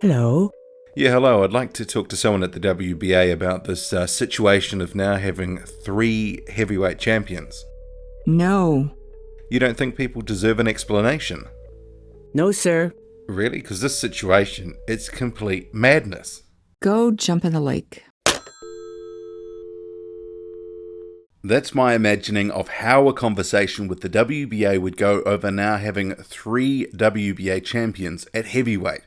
Hello. Yeah, hello. I'd like to talk to someone at the WBA about this situation of now having 3 heavyweight champions. No. You don't think people deserve an explanation? No, sir. Really? Because this situation, it's complete madness. Go jump in the lake. That's my imagining of how a conversation with the WBA would go over now having 3 WBA champions at heavyweight.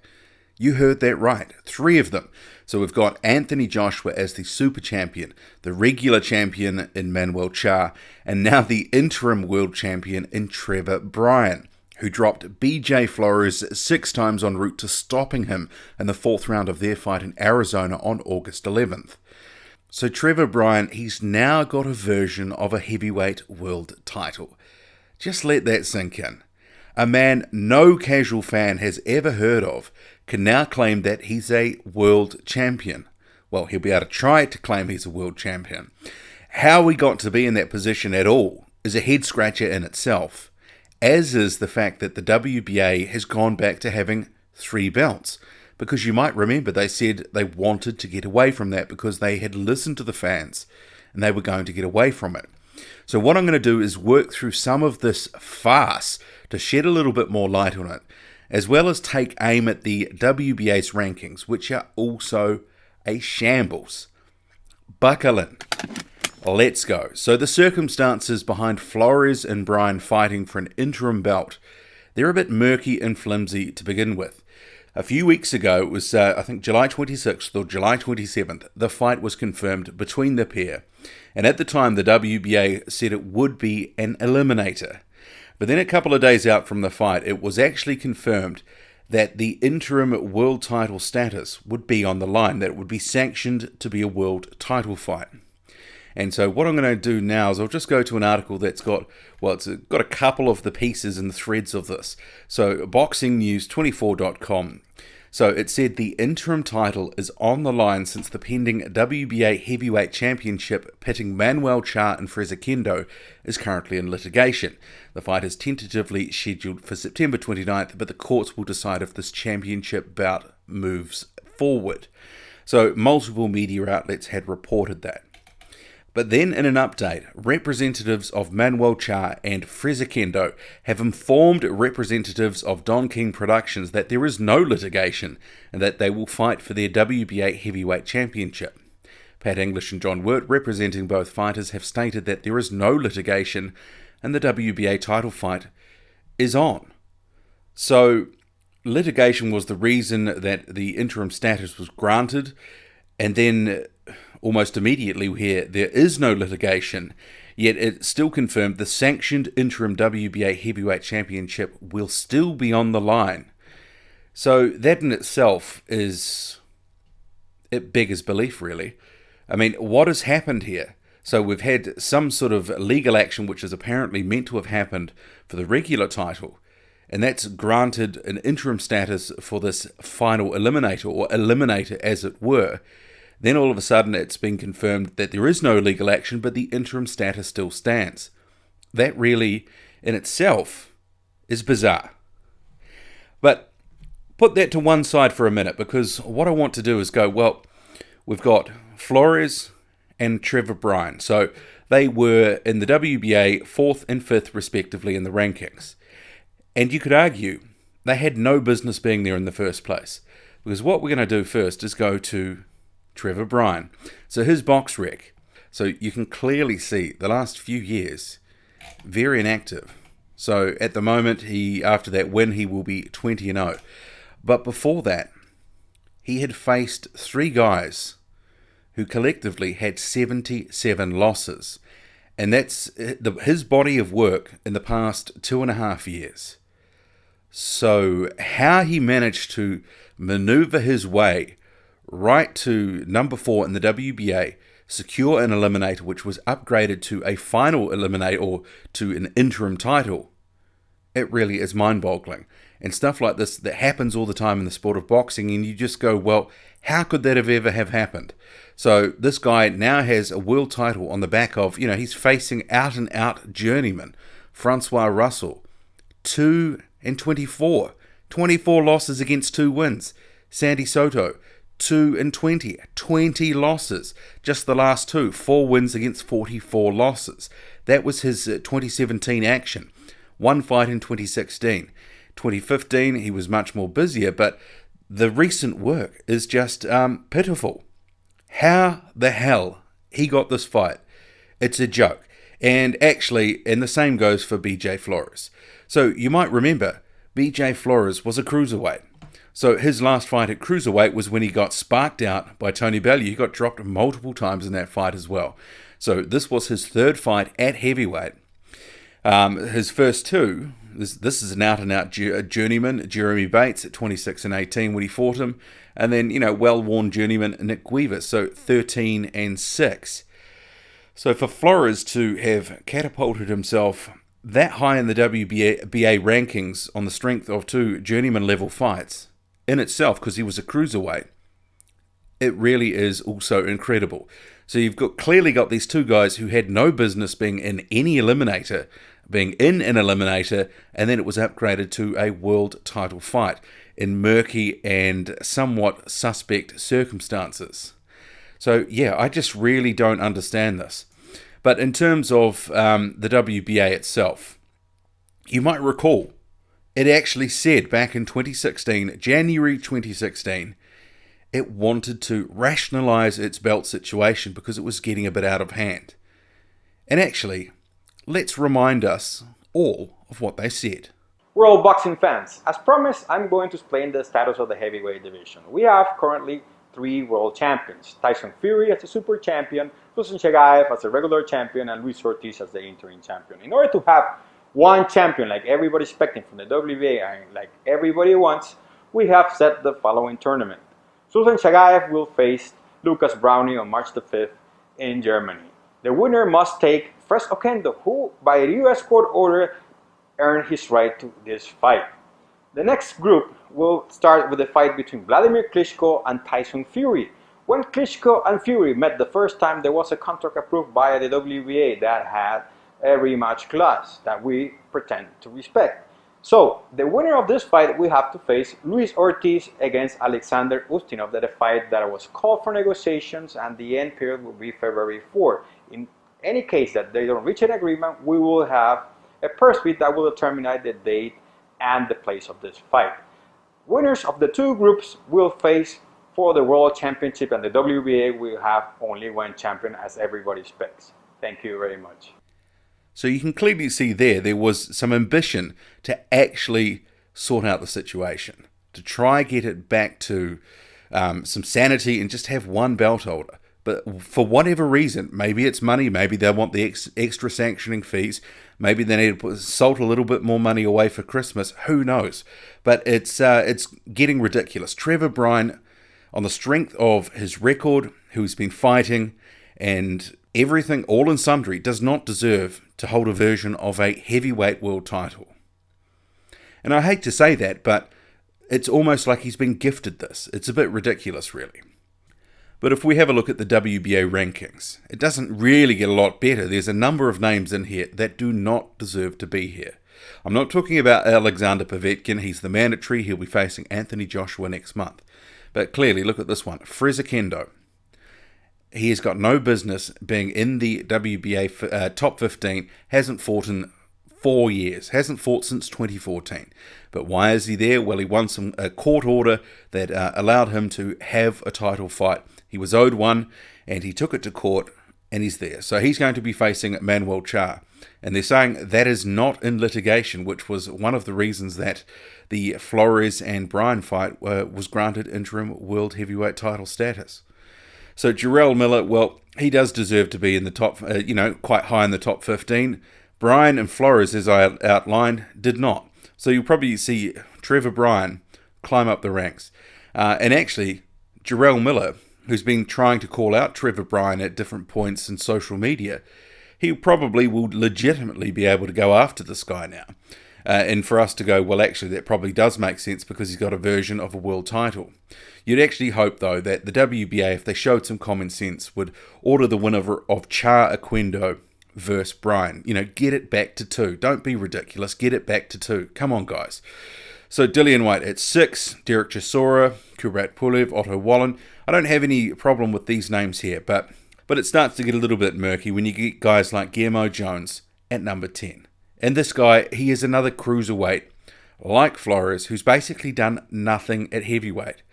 You heard that right, 3 of them. So we've got Anthony Joshua as the super champion, the regular champion in Manuel Charr, and now the interim world champion in Trevor Bryan, who dropped BJ Flores 6 times en route to stopping him in the 4th round of their fight in Arizona on August 11th. So Trevor Bryan, he's now got a version of a heavyweight world title. Just let that sink in. A man no casual fan has ever heard of can now claim that he's a world champion. Well, he'll be able to try to claim he's a world champion. How we got to be in that position at all is a head scratcher in itself, as is the fact that the WBA has gone back to having 3 belts. Because you might remember they said they wanted to get away from that because they had listened to the fans and they were going to get away from it. So what I'm going to do is work through some of this farce to shed a little bit more light on it, as well as take aim at the WBA's rankings, which are also a shambles. Buckle in. Let's go. So the circumstances behind Flores and Bryan fighting for an interim belt, they're a bit murky and flimsy to begin with. A few weeks ago, it was I think July 26th or July 27th, the fight was confirmed between the pair. And at the time, the WBA said it would be an eliminator. But then a couple of days out from the fight, it was actually confirmed that the interim world title status would be on the line, that it would be sanctioned to be a world title fight. And so what I'm going to do now is I'll just go to an article that's got a couple of the pieces and the threads of this. So boxingnews24.com. So it said the interim title is on the line since the pending WBA Heavyweight Championship pitting Manuel Charr and Fresquendo is currently in litigation. The fight is tentatively scheduled for September 29th, but the courts will decide if this championship bout moves forward. So multiple media outlets had reported that. But then in an update, representatives of Manuel Charr and Fresquendo have informed representatives of Don King Productions that there is no litigation and that they will fight for their WBA Heavyweight Championship. Pat English and John Wirt, representing both fighters, have stated that there is no litigation and the WBA title fight is on. So litigation was the reason that the interim status was granted, and then almost immediately we hear there is no litigation, yet it's still confirmed the sanctioned interim WBA Heavyweight Championship will still be on the line. So that in itself it beggars belief, really. I mean, what has happened here? So we've had some sort of legal action which is apparently meant to have happened for the regular title, and that's granted an interim status for this final eliminator, or eliminator as it were. Then all of a sudden it's been confirmed that there is no legal action, but the interim status still stands. That really, in itself, is bizarre. But put that to one side for a minute, because what I want to do is go, well, we've got Flores and Trevor Bryan. So they were in the WBA 4th and 5th respectively in the rankings. And you could argue they had no business being there in the first place. Because what we're going to do first is go to Trevor Bryan. So his box rec. So you can clearly see the last few years, very inactive. So at the moment, after that win, he will be 20-0. But before that, he had faced 3 guys who collectively had 77 losses. And that's his body of work in the past 2.5 years. So how he managed to maneuver his way right to number 4 in the WBA, secure an eliminator which was upgraded to a final eliminator or to an interim title, it really is mind-boggling. And stuff like this that happens all the time in the sport of boxing, and you just go, well, how could that ever have happened? So this guy now has a world title on the back of, he's facing out-and-out journeyman Francois Russell, 2-24, 24 losses against 2 wins. Sandy Soto, 2-20, 20 losses. Just the last two, 4 wins against 44 losses. That was his 2017 action. One fight in 2016. 2015, he was much more busier, but the recent work is just pitiful. How the hell he got this fight? It's a joke. And the same goes for BJ Flores. So you might remember, BJ Flores was a cruiserweight. So his last fight at cruiserweight was when he got sparked out by Tony Bellew. He got dropped multiple times in that fight as well. So this was his third fight at heavyweight. His first two, this is an out-and-out journeyman, Jeremy Bates at 26-18 when he fought him. And then, well-worn journeyman Nick Guivas, so 13-6. So for Flores to have catapulted himself that high in the WBA rankings on the strength of 2 journeyman-level fights, in itself, because he was a cruiserweight, it really is also incredible. So you've clearly got these 2 guys who had no business being in any eliminator, being in an eliminator, and then it was upgraded to a world title fight in murky and somewhat suspect circumstances. So yeah, I just really don't understand this. But in terms of the WBA itself, you might recall, it actually said back in 2016, January 2016, it wanted to rationalize its belt situation because it was getting a bit out of hand. And actually, let's remind us all of what they said. World boxing fans, as promised, I'm going to explain the status of the heavyweight division. We have currently 3 world champions: Tyson Fury as a super champion, Ruslan Chagaev as a regular champion, and Luis Ortiz as the interim champion. In order to have one champion like everybody's expecting from the WBA and like everybody wants, we have set the following tournament. Ruslan Chagaev will face Lucas Brownie on March the 5th in Germany. The winner must take Fres Oquendo, who by a US court order earned his right to this fight. The next group will start with a fight between Vladimir Klitschko and Tyson Fury. When Klitschko and Fury met the first time, there was a contract approved by the WBA that had a rematch clause that we pretend to respect. So, the winner of this fight will have to face Luis Ortiz against Alexander Ustinov, that a fight that was called for negotiations, and the end period will be February 4. In any case that they don't reach an agreement, we will have a purse bid that will determine the date and the place of this fight. Winners of the 2 groups will face for the World Championship, and the WBA will have only one champion, as everybody expects. Thank you very much. So you can clearly see there was some ambition to actually sort out the situation, to try get it back to some sanity and just have one belt holder. But for whatever reason, maybe it's money, maybe they want the extra sanctioning fees, maybe they need to salt a little bit more money away for Christmas, who knows. But it's getting ridiculous. Trevor Bryan, on the strength of his record, who's been fighting, and everything, all and sundry, does not deserve to hold a version of a heavyweight world title. And I hate to say that, but it's almost like he's been gifted this. It's a bit ridiculous, really. But if we have a look at the WBA rankings, it doesn't really get a lot better. There's a number of names in here that do not deserve to be here. I'm not talking about Alexander Povetkin. He's the mandatory. He'll be facing Anthony Joshua next month. But clearly, look at this one. Fres Oquendo. He has got no business being in the WBA top 15. Hasn't fought in 4 years. Hasn't fought since 2014. But why is he there? Well, he won a court order that allowed him to have a title fight. He was owed one, and he took it to court, and he's there. So he's going to be facing Manuel Charr. And they're saying that is not in litigation, which was one of the reasons that the Flores and Bryan fight was granted interim world heavyweight title status. So Jarrell Miller, well, he does deserve to be in the top, quite high in the top 15. Bryan and Flores, as I outlined, did not. So you'll probably see Trevor Bryan climb up the ranks. And actually, Jarrell Miller, who's been trying to call out Trevor Bryan at different points in social media, he probably will legitimately be able to go after this guy now. And for us to go, well, actually, that probably does make sense because he's got a version of a world title. You'd actually hope, though, that the WBA, if they showed some common sense, would order the winner of Charr Oquendo versus Bryan. Get it back to 2. Don't be ridiculous. Get it back to 2. Come on, guys. So Dillian Whyte at 6, Derek Chisora, Kubrat Pulev, Otto Wallen. I don't have any problem with these names here, but it starts to get a little bit murky when you get guys like Guillermo Jones at number 10. And this guy, he is another cruiserweight, like Flores, who's basically done nothing at heavyweight.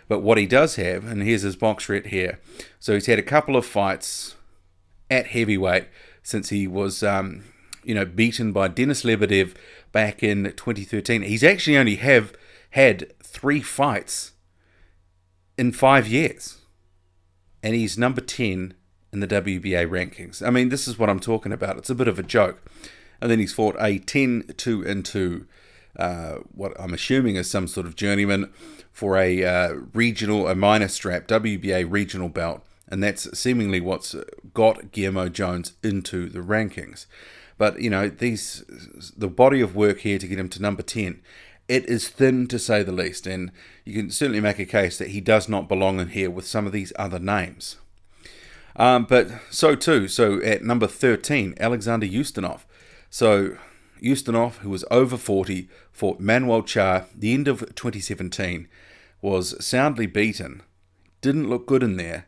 But what he does have, and here's his box rate here, so he's had a couple of fights at heavyweight since he was, beaten by Denis Lebedev back in 2013. He's actually only had 3 fights in 5 years. And he's number 10 in the WBA rankings. I mean, this is what I'm talking about. It's a bit of a joke. And then he's fought a 10-2-2, what I'm assuming is some sort of journeyman for a minor strap WBA regional belt. And that's seemingly what's got Guillermo Jones into the rankings. But, the body of work here to get him to number 10, it is thin to say the least. And you can certainly make a case that he does not belong in here with some of these other names. But so at number 13, Alexander Ustinov. So Ustinov, who was over 40, fought Manuel Char the end of 2017, was soundly beaten, didn't look good in there,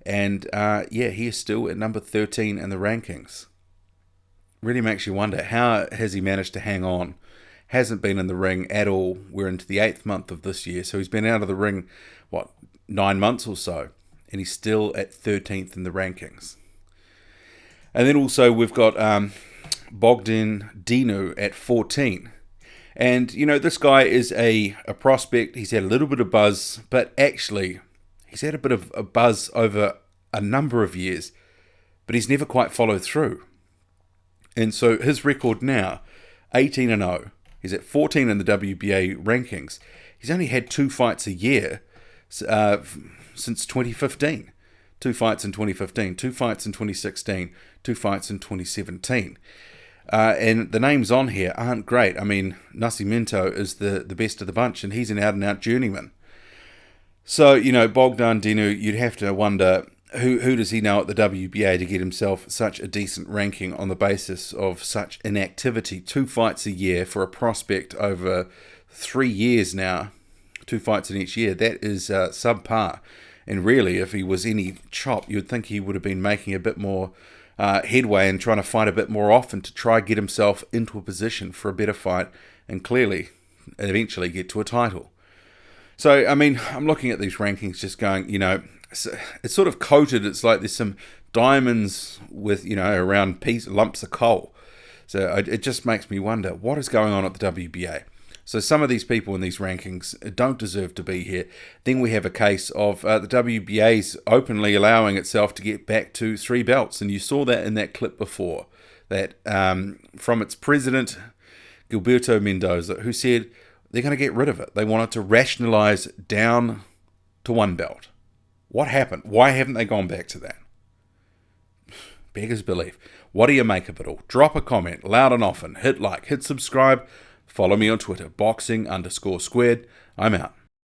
and he is still at number 13 in the rankings. Really makes you wonder, how has he managed to hang on? Hasn't been in the ring at all. We're into the 8th month of this year, so he's been out of the ring, 9 months or so, and he's still at 13th in the rankings. And then also we've got Bogdan Dinu at 14. And, this guy is a prospect. He's had a little bit of buzz, but actually he's had a bit of a buzz over a number of years, but he's never quite followed through. And so his record now, 18-0. He's at 14 in the WBA rankings. He's only had 2 fights a year since 2015. 2 fights in 2015, 2 fights in 2016, 2 fights in 2017. And the names on here aren't great. I mean, Nascimento is the best of the bunch, and he's an out-and-out journeyman. So, Bogdan Dinu, you'd have to wonder, who does he know at the WBA to get himself such a decent ranking on the basis of such inactivity? 2 fights a year for a prospect over 3 years now, 2 fights in each year. That is subpar. And really, if he was any chop, you'd think he would have been making a bit more headway and trying to fight a bit more often to try get himself into a position for a better fight and clearly eventually get to a title. So, I mean, I'm looking at these rankings just going, it's sort of coated. It's like there's some diamonds with, around lumps of coal. So it just makes me wonder, what is going on at the WBA? So some of these people in these rankings don't deserve to be here. Then we have a case of the WBA's openly allowing itself to get back to 3 belts. And you saw that in that clip before, that from its president, Gilberto Mendoza, who said they're going to get rid of it. They want it to rationalize down to 1 belt. What happened? Why haven't they gone back to that? Beggars belief. What do you make of it all? Drop a comment, loud and often. Hit like, hit subscribe. Follow me on Twitter, boxing_squared. I'm out.